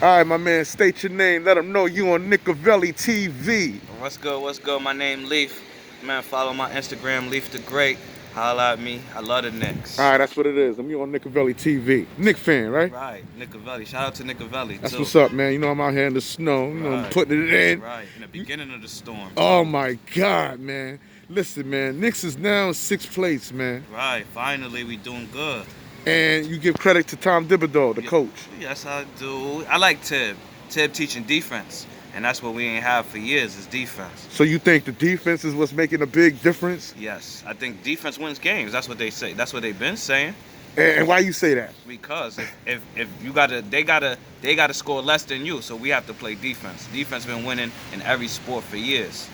All right, my man, state your name. Let them know you on Nickavelli TV. What's good? What's good? My name Leaf. Man, follow my Instagram, Leaf the Great. Holla at me. I love the All Knicks. right, that's what it is. I'm you on Nickavelli TV. Nick fan, right? Right, Nickavelli. Shout out to Nickavelli That's too. what's up, man. You know I'm out here in the snow. You know I'm Right, putting it in. right. In the beginning of the storm Oh too. my God, man. Listen, man. Knicks is now in sixth place, man. Right. Finally, we doing good. And you give credit to Tom Thibodeau, the coach. Yes, I do. I like Tib. Tib teaching defense, and that's what we ain't have for years is defense. So you think the defense is what's making a big difference? Yes, I think defense wins games. That's what they say. That's what they've been saying. And why you say that? Because if you they gotta score less than you, so we have to play defense. Defense been winning in every sport for years.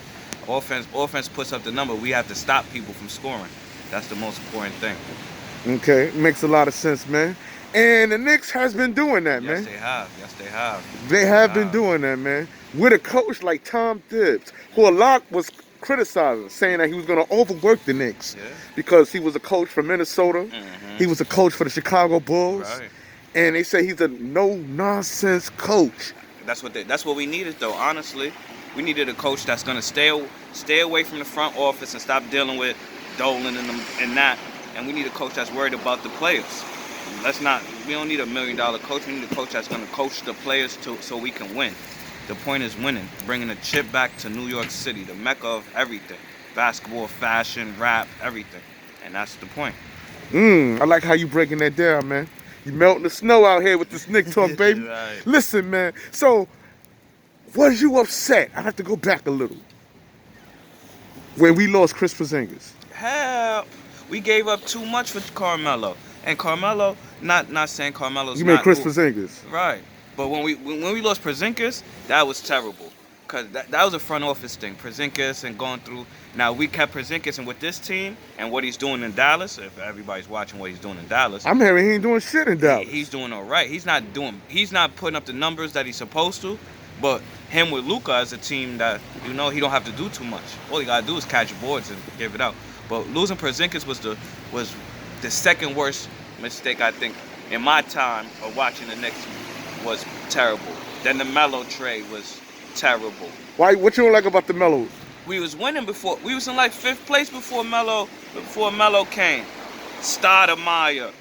Offense puts up the number. We have to stop people from scoring. That's the most important thing. Okay, makes a lot of sense, man. And the Knicks has been doing that, man. Yes, they have. Yes, they have. They have been doing that, man. With a coach like Tom Thibodeau, who a lot was criticizing, saying that he was going to overwork the Knicks because he was a coach from Minnesota. He was a coach for the Chicago Bulls. Right. And they say he's a no-nonsense coach. That's what we needed, though. Honestly, we needed a coach that's going to stay away from the front office and stop dealing with Dolan and that. And we need a coach that's worried about the players. We don't need $1 million coach. We need a coach that's going to coach the players so we can win. The point is winning, bringing a chip back to New York City, the mecca of everything. Basketball, fashion, rap, everything. And that's the point. I like how you breaking that down, man. You melting the snow out here with this Knick talk, baby. Right. Listen, man. So, was you upset? I have to go back a little. When we lost Chris Porzingis. Hell, we gave up too much for Carmelo. And Carmelo, not saying Carmelo's You mean not Chris who- Porzingis? Right. But when we lost Porzingis, that was terrible. Because that was a front office thing. Porzingis and going through. Now, we kept Porzingis, and with this team and what he's doing in Dallas, if everybody's watching what he's doing in Dallas. I'm hearing he ain't doing shit in Dallas. He's doing all right. He's not putting up the numbers that he's supposed to. But him with Luka as a team that, he don't have to do too much. All he got to do is catch boards and give it out. But losing Porzingis was the second worst mistake, I think, in my time of watching the Knicks was terrible. Then the Melo trade was terrible. Why? What you don't like about the Melo? We was winning before. We was in like 5th place before Melo came. Stoudemire.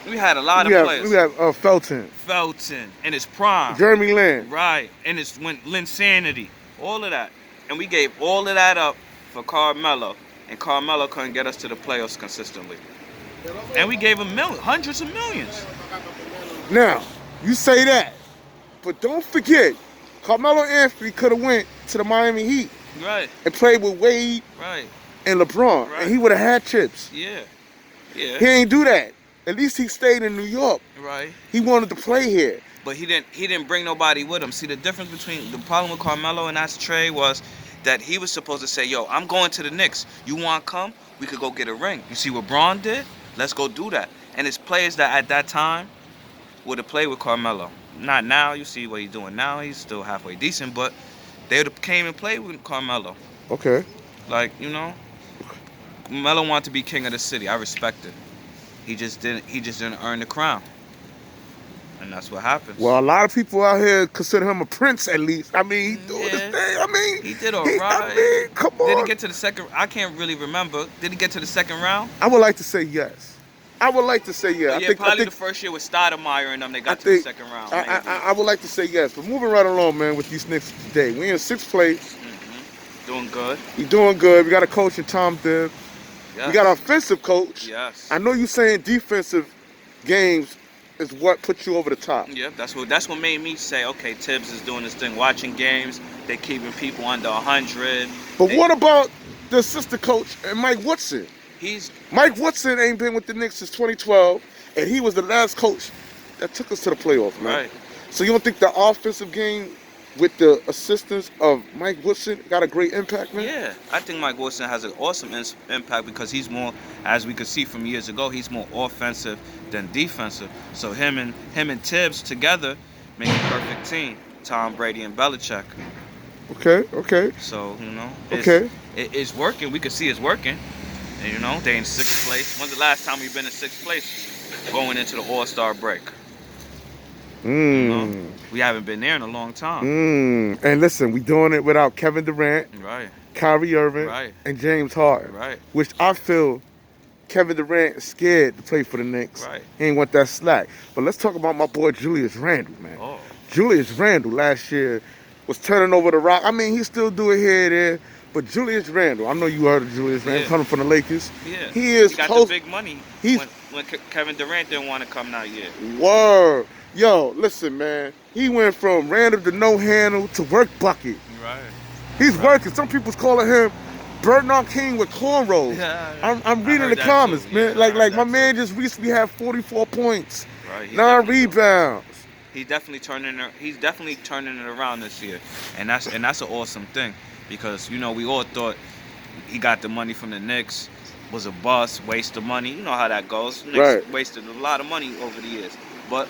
We had a lot of players. We have Felton. Felton in his prime. Jeremy Lin. Right. And it's when Linsanity. All of that. And we gave all of that up for Carmelo. And Carmelo couldn't get us to the playoffs consistently. And we gave him hundreds of millions. Now, you say that, but don't forget, Carmelo Anthony could have went to the Miami Heat Right. and played with Wade Right. and LeBron, Right. and he would have had chips. Yeah. He Yeah. ain't do that. At least he stayed in New York. Right. He wanted to play here. But he didn't bring nobody with him. See, the difference between the problem with Carmelo and that trade was that he was supposed to say, yo, I'm going to the Knicks. You want to come? We could go get a ring. You see what Braun did? Let's go do that. And it's players that at that time would have played with Carmelo. Not now. You see what he's doing now. He's still halfway decent, but they would have came and played with Carmelo. Okay. Like, Melo wanted to be king of the city. I respect it. He just didn't earn the crown. And that's what happens. Well, a lot of people out here consider him a prince, at least. I mean, he doing his thing. I mean, he did all right. I mean, come on. Did he get to the second? I can't really remember. Did he get to the second round? I would like to say yes. I would like to say yes. Yeah, probably the first year with Stoudemire and them, they got to the second round. I would like to say yes. But moving right along, man, with these Knicks today. We in 6th place. Doing good. We doing good. We got a coach in Tom Thibodeau. Yes. We got an offensive coach. Yes. I know you saying defensive games is what put you over the top. Yeah, that's what made me say, okay, Tibbs is doing this thing, watching games. They keeping people under 100. But what about the assistant coach and Mike Woodson? Mike Woodson ain't been with the Knicks since 2012, and he was the last coach that took us to the playoffs, man. Right. So you don't think the offensive game with the assistance of Mike Woodson got a great impact, man? Yeah, I think Mike Woodson has an awesome impact because he's more, as we could see from years ago, he's more offensive than defensive. So him and Tibbs together make a perfect team. Tom Brady and Belichick. Okay. So, it's working. We could see it's working. And, they in 6th place. When's the last time we've been in 6th place going into the All-Star break? We haven't been there in a long time. And listen, we doing it without Kevin Durant, Right. Kyrie Irving, Right. and James Harden. Right. Which I feel Kevin Durant is scared to play for the Knicks. Right. He ain't want that slack. But let's talk about my boy Julius Randle, man. Oh. Julius Randle last year was turning over the rock. I mean, he still do it here and there. But Julius Randle, I know you heard of Julius Randle, coming from the Lakers. Yeah. He is got the big money He's when Kevin Durant didn't want to come that year. Word. Yo, listen, man. He went from random to no handle to work bucket. Right. He's working. Some people's calling him Bernard King with cornrows. Yeah. I'm reading the comments, too. man. Yeah, like my too. man just recently had 44 points, Right. 9 rebounds. He's definitely turning it around this year, and that's an awesome thing, because you know we all thought he got the money from the Knicks, was a bust, waste of money. You know how that goes. Knicks wasted a lot of money over the years, but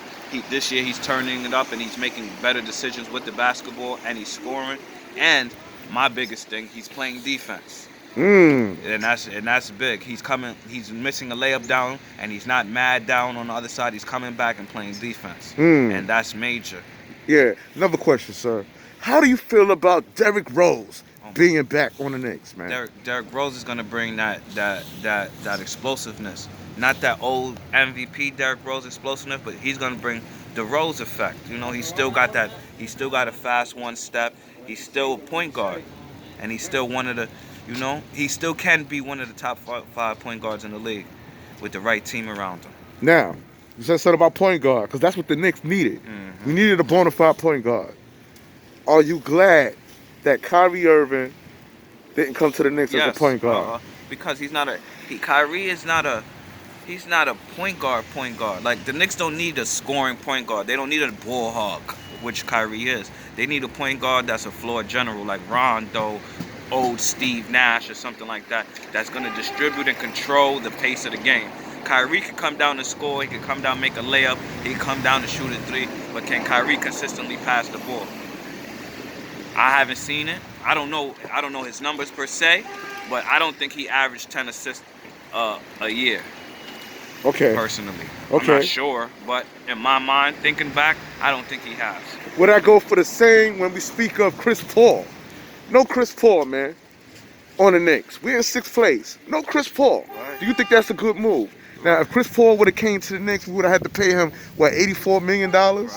this year he's turning it up and he's making better decisions with the basketball and he's scoring. And my biggest thing, he's playing defense. And that's big. He's missing a layup down and he's not mad down on the other side. He's coming back and playing defense. And that's major. Yeah. Another question, sir. How do you feel about Derrick Rose being back on the Knicks, man? Derrick Rose is gonna bring that explosiveness. Not that old MVP Derrick Rose explosiveness, but he's gonna bring the Rose effect. You know, he's still got a fast one step. He's still a point guard, and he's still one of the, you know, he still can be one of the top 5 point guards in the league with the right team around him. Now, you said something about point guard, because that's what the Knicks needed. We needed a bona fide point guard. Are you glad that Kyrie Irving didn't come to the Knicks as a point guard? Because Kyrie is not a point guard. Like, the Knicks don't need a scoring point guard. They don't need a ball hog, which Kyrie is. They need a point guard that's a floor general, like Rondo, old Steve Nash, or something like that, that's going to distribute and control the pace of the game. Kyrie can come down and score. He can come down, make a layup. He can come down and shoot a 3. But can Kyrie consistently pass the ball? I haven't seen it. I don't know his numbers per se, but I don't think he averaged 10 assists a year. Okay. Personally. Okay. I'm not sure, but in my mind, thinking back, I don't think he has. Would I go for the same when we speak of Chris Paul? No Chris Paul, man, on the Knicks. We're in 6th place. No Chris Paul. Right. Do you think that's a good move? Now, if Chris Paul would have came to the Knicks, we would have had to pay him, what, $84 million? Right.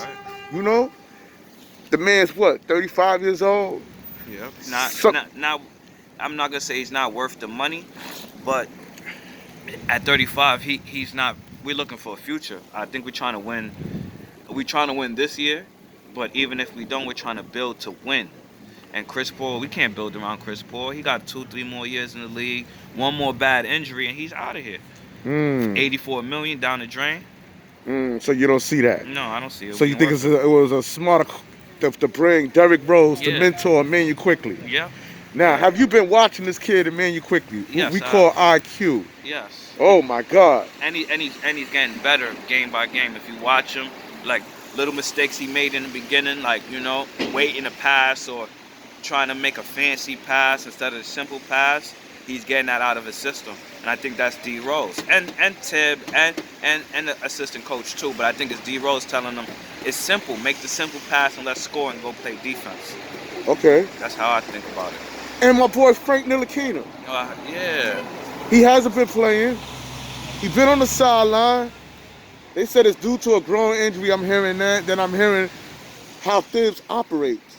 You know? The man's, what, 35 years old? Yeah. Now, I'm not going to say he's not worth the money, but at 35, he's not. We're looking for a future. I think we're trying to win. We're trying to win this year, but even if we don't, we're trying to build to win. And Chris Paul, we can't build around Chris Paul. He got 2-3 more years in the league, one more bad injury, and he's out of here. $84 million down the drain. So you don't see that? No, I don't see it. So you think it was a smarter to bring Derrick Rose to mentor Emmanuel Quickly? Yeah. Now, have you been watching this kid, Emmanuel Quickly? Yes, we call IQ. Yes. Oh my God. And he's getting better game by game. If you watch him, like little mistakes he made in the beginning, like, you know, waiting to pass or trying to make a fancy pass instead of a simple pass, he's getting that out of his system. And I think that's D Rose and Tibb and the assistant coach too. But I think it's D Rose telling them it's simple. Make the simple pass and let's score and go play defense. Okay. That's how I think about it. And my boy Frank Ntilikina. Yeah. He hasn't been playing. He's been on the sideline. They said it's due to a growing injury. I'm hearing that. Then I'm hearing how Thibs operates.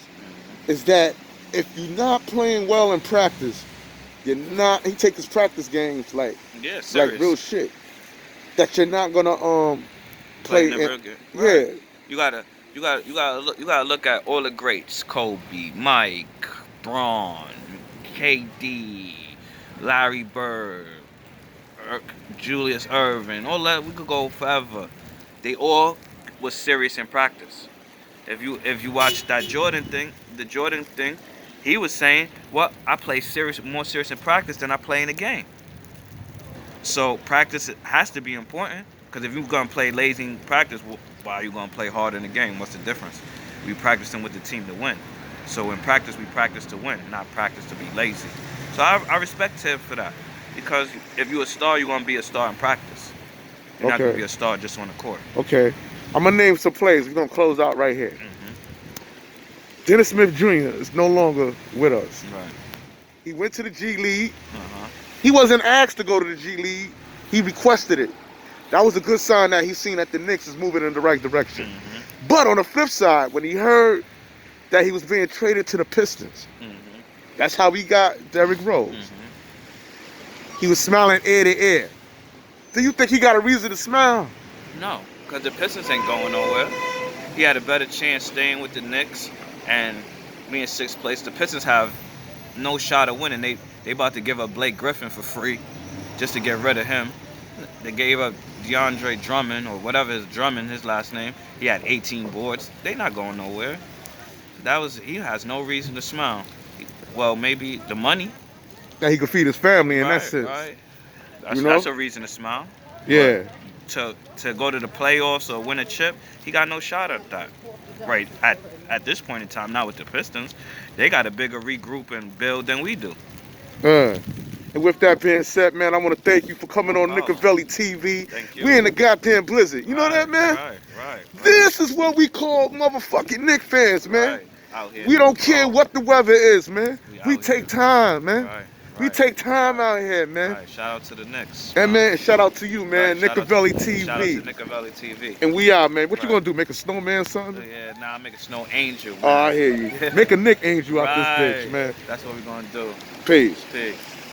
Is that if you're not playing well in practice, you're not. He takes his practice games like real shit. That you're not gonna play. Real good. Yeah. You gotta look at all the greats: Kobe, Mike, Braun, KD, Larry Bird, Julius Irving. All that, we could go forever. They all was serious in practice. If you watch that Jordan thing, he was saying, "Well, I play more serious in practice than I play in the game." So practice has to be important, because if you're gonna play lazy in practice, why are you gonna play hard in the game? What's the difference? We practicing with the team to win. So in practice, we practice to win, not practice to be lazy. So I respect Tibb for that, because if you're a star, you're gonna be a star in practice. You're not gonna be a star just on the court. Okay. I'm gonna name some plays. We're gonna close out right here. Dennis Smith Jr. is no longer with us. Right. He went to the G League. Uh-huh. He wasn't asked to go to the G League. He requested it. That was a good sign that he's seen that the Knicks is moving in the right direction. Mm-hmm. But on the flip side, when he heard that he was being traded to the Pistons, that's how he got Derrick Rose. He was smiling ear to ear. Do you think he got a reason to smile? No, because the Pistons ain't going nowhere. He had a better chance staying with the Knicks and being 6th place. The Pistons have no shot of winning. They about to give up Blake Griffin for free just to get rid of him. They gave up DeAndre Drummond, or whatever is Drummond, his last name. He had 18 boards. They not going nowhere. He has no reason to smile. Well, maybe the money. That he could feed his family, and that's it. Right. That's a reason to smile. Yeah. But to go to the playoffs or win a chip, he got no shot at that. Right at this point in time, not with the Pistons. They got a bigger regroup and build than we do. And with that being said, man, I want to thank you for coming on Nickavelli TV. Thank you. We in the goddamn blizzard. You know that, man? Right. This is what we call motherfucking Knick fans, man. Right. Out here. We don't care what the weather is, man. We take time, man. Right. We take time out here, man. Right. Shout out to the Knicks. And man, shout out to you, man. Nickavelli TV. Shout out to Nickavelli TV. And we out, man. What you gonna do? Make a snowman or something? Yeah, nah, make a snow angel, man. Oh, I hear you. Make a Nick angel out this bitch, man. That's what we're gonna do. Peace. Peace.